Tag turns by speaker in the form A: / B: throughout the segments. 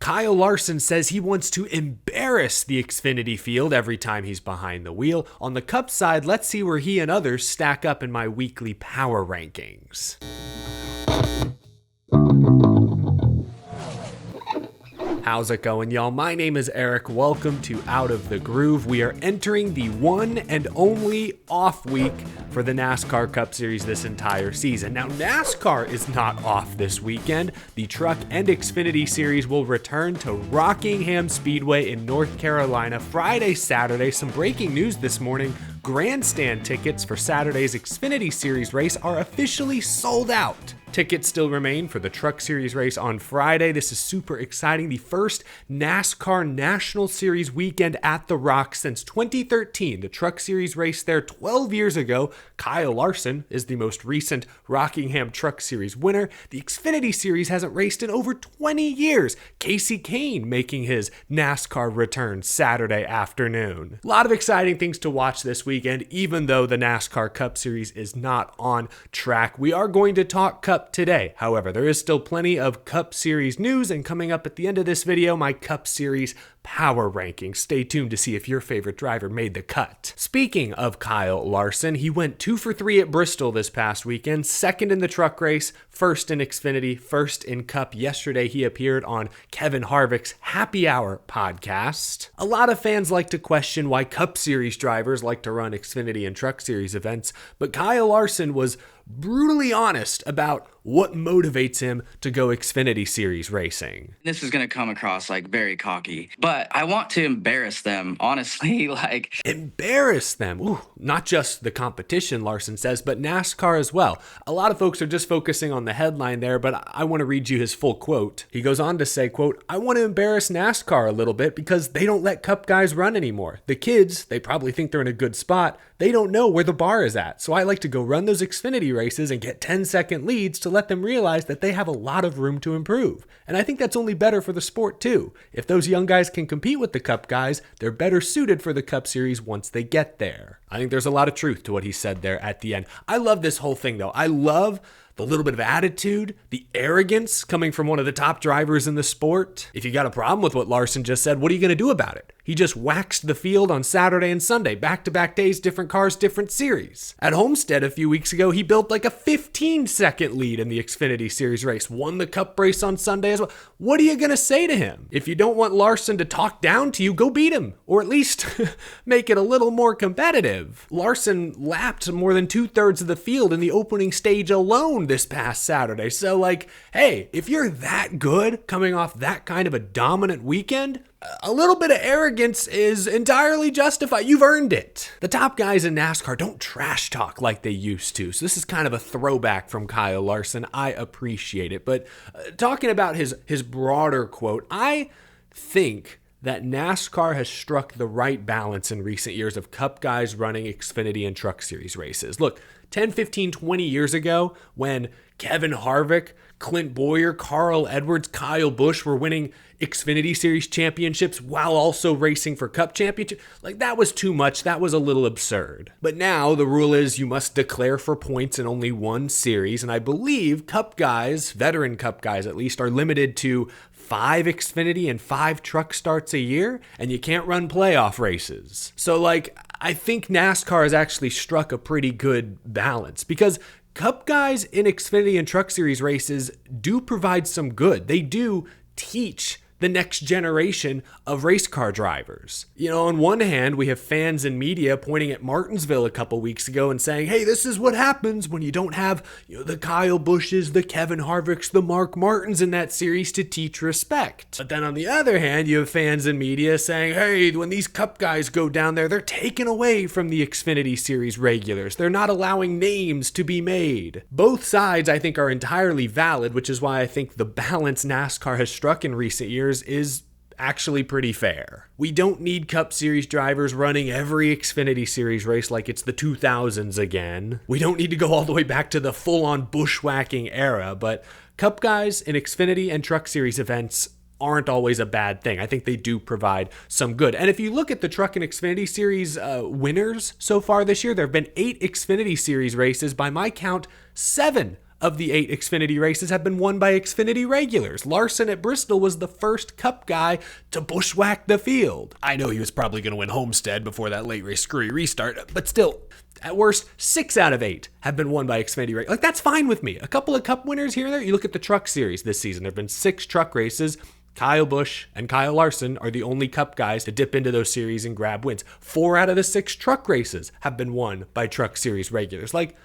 A: Kyle Larson says he wants to embarrass the Xfinity field every time he's behind the wheel. On the Cup side, let's see where he and others stack up in my weekly power rankings. How's it going, y'all? My name is Eric. Welcome to Out of the Groove. We are entering the one and only off week for the NASCAR Cup Series this entire season. Now, NASCAR is not off this weekend. The Truck and Xfinity Series will return to Rockingham Speedway in North Carolina Friday, Saturday. Some breaking news this morning. Grandstand tickets for Saturday's Xfinity Series race are officially sold out. Tickets still remain for the Truck Series race on Friday. This is super exciting. The first NASCAR National Series weekend at the Rock since 2013. The Truck Series race there 12 years ago. Kyle Larson is the most recent Rockingham Truck Series winner. The Xfinity Series hasn't raced in over 20 years. Casey Kane making his NASCAR return Saturday afternoon. A lot of exciting things to watch this weekend, even though the NASCAR Cup Series is not on track. We are going to talk Cup today. However, there is still plenty of Cup Series news, and coming up at the end of this video, my Cup Series power rankings. Stay tuned to see if your favorite driver made the cut. Speaking of Kyle Larson, he went 2 for 3 at Bristol this past weekend, second in the truck race, first in Xfinity, first in Cup. Yesterday, he appeared on Kevin Harvick's Happy Hour podcast. A lot of fans like to question why Cup Series drivers like to run Xfinity and Truck Series events, but Kyle Larson was brutally honest about what motivates him to go Xfinity Series racing.
B: This is going to come across like very cocky, but I want to embarrass them, honestly.
A: Embarrass them? Ooh, not just the competition, Larson says, but NASCAR as well. A lot of folks are just focusing on the headline there, but I want to read you his full quote. He goes on to say, quote, "I want to embarrass NASCAR a little bit because they don't let Cup guys run anymore. The kids, they probably think they're in a good spot. They don't know where the bar is at. So I like to go run those Xfinity races and get 10-second leads to let them realize that they have a lot of room to improve. And I think that's only better for the sport too. If those young guys can compete with the Cup guys, they're better suited for the Cup Series once they get there." I think there's a lot of truth to what he said there at the end. I love this whole thing though. I love the little bit of attitude, the arrogance coming from one of the top drivers in the sport. If you got a problem with what Larson just said, what are you going to do about it? He just waxed the field on Saturday and Sunday, back-to-back days, different cars, different series. At Homestead a few weeks ago, he built like a 15-second lead in the Xfinity Series race, won the Cup race on Sunday as well. What are you going to say to him? If you don't want Larson to talk down to you, go beat him, or at least make it a little more competitive. Larson lapped more than 2/3 of the field in the opening stage alone this past Saturday. So hey, if you're that good coming off that kind of a dominant weekend, a little bit of arrogance is entirely justified. You've earned it. The top guys in NASCAR don't trash talk like they used to. So this is kind of a throwback from Kyle Larson. I appreciate it. But talking about his broader quote, I think that NASCAR has struck the right balance in recent years of Cup guys running Xfinity and Truck Series races. Look, 10, 15, 20 years ago, when Kevin Harvick, Clint Boyer, Carl Edwards, Kyle Busch were winning Xfinity Series championships while also racing for Cup championship, that was too much. That was a little absurd. But now the rule is you must declare for points in only one series, and I believe Cup guys, veteran Cup guys at least, are limited to 5 Xfinity and 5 truck starts a year, and you can't run playoff races. So I think NASCAR has actually struck a pretty good balance because Cup guys in Xfinity and Truck Series races do provide some good. They do teach the next generation of race car drivers. On one hand, we have fans and media pointing at Martinsville a couple weeks ago and saying, hey, this is what happens when you don't have the Kyle Busches, the Kevin Harvicks, the Mark Martins in that series to teach respect. But then on the other hand, you have fans and media saying, hey, when these Cup guys go down there, they're taken away from the Xfinity Series regulars. They're not allowing names to be made. Both sides, I think, are entirely valid, which is why I think the balance NASCAR has struck in recent years is actually pretty fair. We don't need Cup Series drivers running every Xfinity Series race like it's the 2000s again. We don't need to go all the way back to the full-on bushwhacking era, but Cup guys in Xfinity and Truck Series events aren't always a bad thing. I think they do provide some good. And if you look at the Truck and Xfinity Series winners so far this year, there have been 8 Xfinity Series races. By my count, 7 of the 8 Xfinity races have been won by Xfinity regulars. Larson at Bristol was the first Cup guy to bushwhack the field. I know he was probably going to win Homestead before that late race screwy restart, but still, at worst, 6 out of 8 have been won by Xfinity races. Like, that's fine with me. A couple of Cup winners here and there. You look at the Truck Series this season. There have been 6 truck races. Kyle Busch and Kyle Larson are the only Cup guys to dip into those series and grab wins. 4 out of the 6 truck races have been won by Truck Series regulars. Like,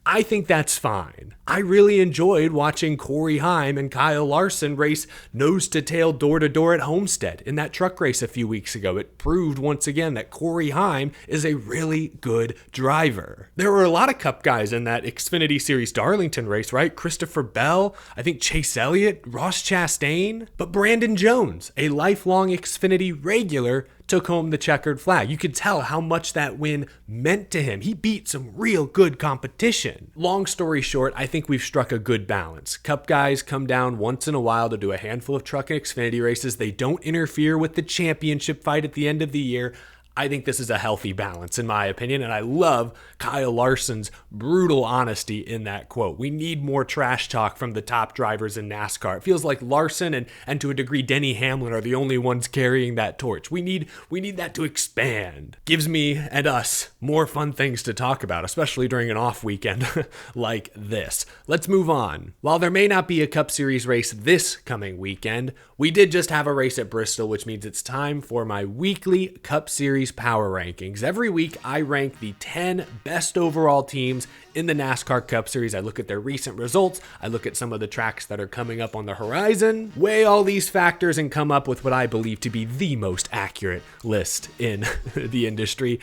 A: I think that's fine. I really enjoyed watching Corey Heim and Kyle Larson race nose to tail, door to door at Homestead in that truck race a few weeks ago. It proved once again that Corey Heim is a really good driver. There were a lot of Cup guys in that Xfinity Series Darlington race, right? Christopher Bell, I think Chase Elliott, Ross Chastain, but Brandon Jones, a lifelong Xfinity regular, took home the checkered flag. You could tell how much that win meant to him. He beat some real good competition. Long story short, I think we've struck a good balance. Cup guys come down once in a while to do a handful of truck and Xfinity races. They don't interfere with the championship fight at the end of the year. I think this is a healthy balance, in my opinion, and I love Kyle Larson's brutal honesty in that quote. We need more trash talk from the top drivers in NASCAR. It feels like Larson and to a degree Denny Hamlin are the only ones carrying that torch. We need that to expand. Gives me and us more fun things to talk about, especially during an off weekend like this. Let's move on. While there may not be a Cup Series race this coming weekend, we did just have a race at Bristol, which means it's time for my weekly Cup Series power rankings. Every week, I rank the 10 best overall teams in the NASCAR Cup Series. I look at their recent results. I look at some of the tracks that are coming up on the horizon, weigh all these factors, and come up with what I believe to be the most accurate list in the industry.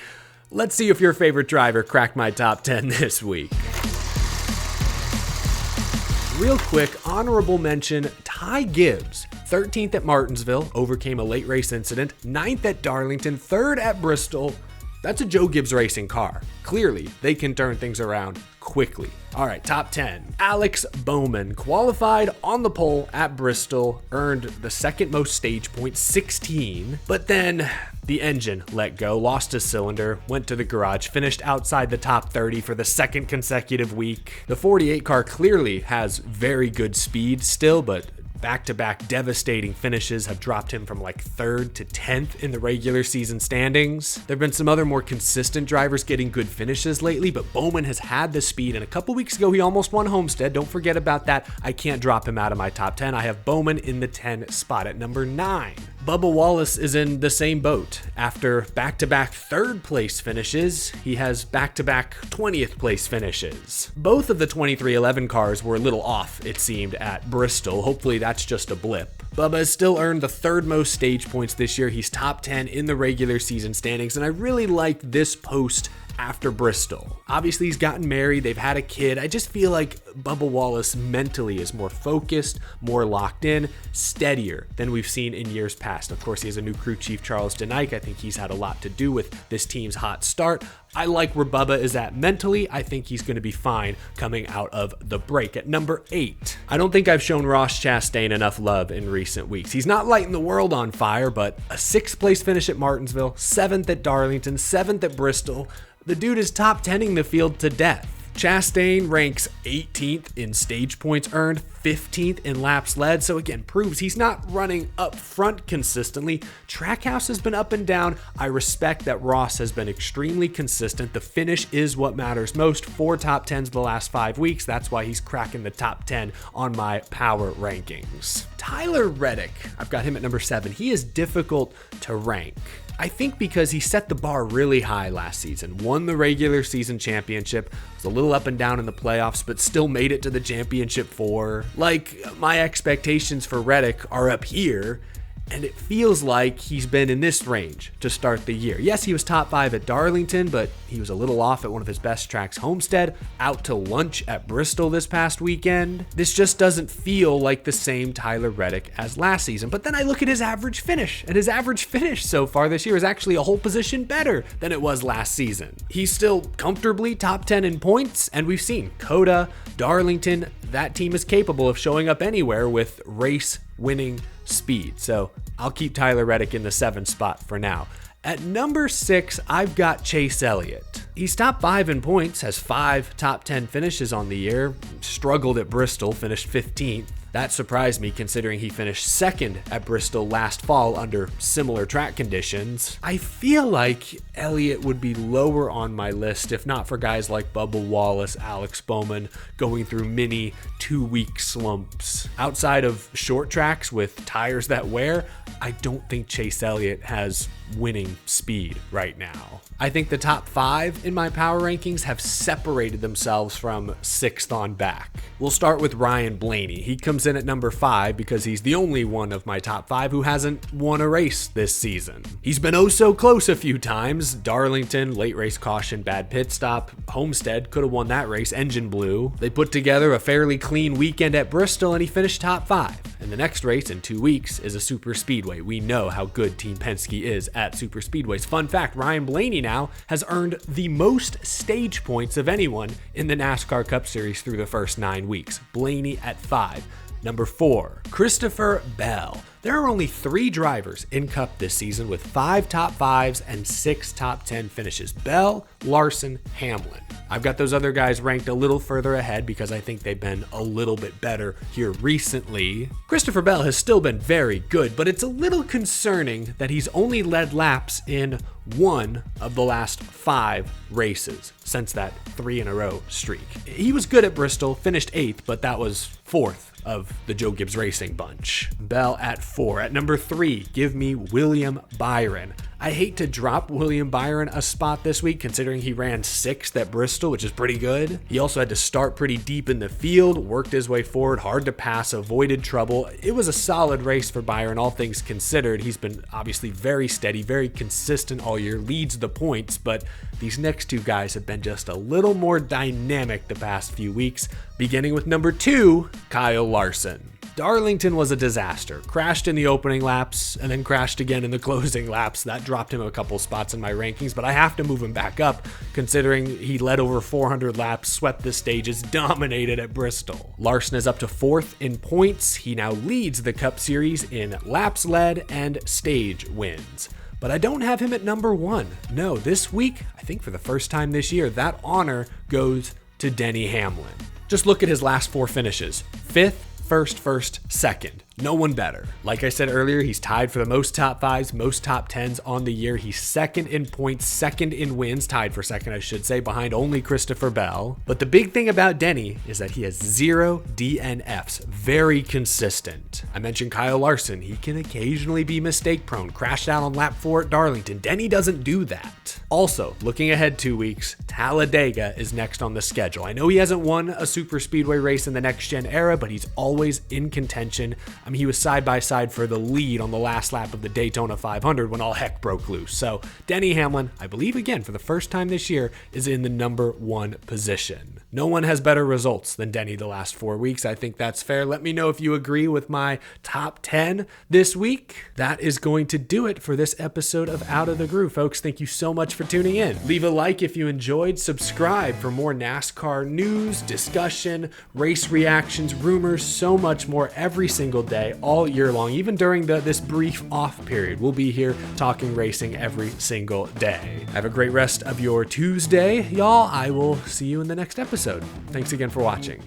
A: Let's see if your favorite driver cracked my top 10 this week. Real quick, honorable mention, Ty Gibbs. 13th at Martinsville, overcame a late race incident. 9th at Darlington, 3rd at Bristol. That's a Joe Gibbs racing car. Clearly, they can turn things around quickly. All right, top 10. Alex Bowman qualified on the pole at Bristol, earned the second most stage points, 16, but then the engine let go, lost a cylinder, went to the garage, finished outside the top 30 for the second consecutive week. The 48 car clearly has very good speed still, but back-to-back devastating finishes have dropped him from like 3rd to 10th in the regular season standings. There have been some other more consistent drivers getting good finishes lately, but Bowman has had the speed, and a couple weeks ago he almost won Homestead. Don't forget about that. I can't drop him out of my top 10. I have Bowman in the 10 spot at number 9. Bubba Wallace is in the same boat. After back-to-back 3rd place finishes, he has back-to-back 20th place finishes. Both of the 2311 cars were a little off, it seemed, at Bristol. Hopefully that's just a blip. Bubba has still earned the 3rd most stage points this year. He's top 10 in the regular season standings, and I really like this post after Bristol. Obviously, he's gotten married, they've had a kid. I just feel like Bubba Wallace mentally is more focused, more locked in, steadier than we've seen in years past. Of course, he has a new crew chief, Charles Denike. I think he's had a lot to do with this team's hot start. I like where Bubba is at mentally. I think he's going to be fine coming out of the break. At number 8, I don't think I've shown Ross Chastain enough love in recent weeks. He's not lighting the world on fire, but a 6th place finish at Martinsville, 7th at Darlington, 7th at Bristol. The dude is top 10ing the field to death. Chastain ranks 18th in stage points earned, 15th in laps led, so again, proves he's not running up front consistently. Trackhouse has been up and down. I respect that Ross has been extremely consistent. The finish is what matters most. 4 top 10s the last 5 weeks. That's why he's cracking the top 10 on my power rankings. Tyler Reddick, I've got him at number 7. He is difficult to rank. I think because he set the bar really high last season, won the regular season championship, was a little up and down in the playoffs, but still made it to the championship 4. Like, my expectations for Reddick are up here, and it feels like he's been in this range to start the year. Yes, he was top 5 at Darlington, but he was a little off at one of his best tracks, Homestead, out to lunch at Bristol this past weekend. This just doesn't feel like the same Tyler Reddick as last season. But then I look at his average finish, and his average finish so far this year is actually a whole position better than it was last season. He's still comfortably top 10 in points, and we've seen Coda, Darlington, that team is capable of showing up anywhere with race winning speed. So I'll keep Tyler Reddick in the 7th spot for now. At number 6, I've got Chase Elliott. He's top 5 in points, has 5 top 10 finishes on the year, struggled at Bristol, finished 15th. That surprised me considering he finished second at Bristol last fall under similar track conditions. I feel like Elliott would be lower on my list if not for guys like Bubba Wallace, Alex Bowman going through mini 2-week slumps. Outside of short tracks with tires that wear, I don't think Chase Elliott has winning speed right now. I think the top 5 in my power rankings have separated themselves from 6th on back. We'll start with Ryan Blaney. He comes in at number 5 because he's the only one of my top 5 who hasn't won a race this season. He's been oh so close a few times. Darlington, late race caution, bad pit stop. Homestead could have won that race, engine blew. They put together a fairly clean weekend at Bristol and he finished top 5. And the next race in 2 weeks is a super speedway. We know how good Team Penske is at super speedways. Fun fact, Ryan Blaney now has earned the most stage points of anyone in the NASCAR Cup Series through the first 9 weeks. Blaney at 5. Number 4, Christopher Bell. There are only 3 drivers in Cup this season with 5 top 5s and 6 top 10 finishes. Bell, Larson, Hamlin. I've got those other guys ranked a little further ahead because I think they've been a little bit better here recently. Christopher Bell has still been very good, but it's a little concerning that he's only led laps in 1 of the last 5 races since that 3-in-a-row streak. He was good at Bristol, finished 8th, but that was 4th of the Joe Gibbs Racing bunch. Bell at 4. At number 3, give me William Byron. I hate to drop William Byron a spot this week considering he ran 6th at Bristol, which is pretty good. He also had to start pretty deep in the field, worked his way forward, hard to pass, avoided trouble. It was a solid race for Byron, all things considered. He's been obviously very steady, very consistent all year, leads the points, but these next 2 guys have been just a little more dynamic the past few weeks, beginning with number 2, Kyle Larson. Darlington was a disaster. Crashed in the opening laps and then crashed again in the closing laps. That dropped him a couple spots in my rankings, but I have to move him back up considering he led over 400 laps, swept the stages, dominated at Bristol. Larson is up to 4th in points. He now leads the Cup Series in laps led and stage wins. But I don't have him at number 1. No, this week, I think for the first time this year, that honor goes to Denny Hamlin. Just look at his last 4 finishes. 5th, 1st, 2nd. No one better. Like I said earlier, he's tied for the most top 5s, most top 10s on the year. He's 2nd in points, 2nd in wins, tied for 2nd, I should say, behind only Christopher Bell. But the big thing about Denny is that he has 0 DNFs. Very consistent. I mentioned Kyle Larson. He can occasionally be mistake prone. Crashed out on lap 4 at Darlington. Denny doesn't do that. Also, looking ahead 2 weeks, Talladega is next on the schedule. I know he hasn't won a super speedway race in the next gen era, but he's always in contention. I mean, he was side by side for the lead on the last lap of the Daytona 500 when all heck broke loose. So Denny Hamlin, I believe again for the first time this year, is in the number 1 position. No one has better results than Denny the last 4 weeks. I think that's fair. Let me know if you agree with my top 10 this week. That is going to do it for this episode of Out of the Groove, folks. Thank you so much for tuning in. Leave a like if you enjoyed. Subscribe for more NASCAR news, discussion, race reactions, rumors, so much more every single day, all year long. Even during this brief off period, we'll be here talking racing every single day. Have a great rest of your Tuesday, y'all. I will see you in the next episode. Thanks again for watching.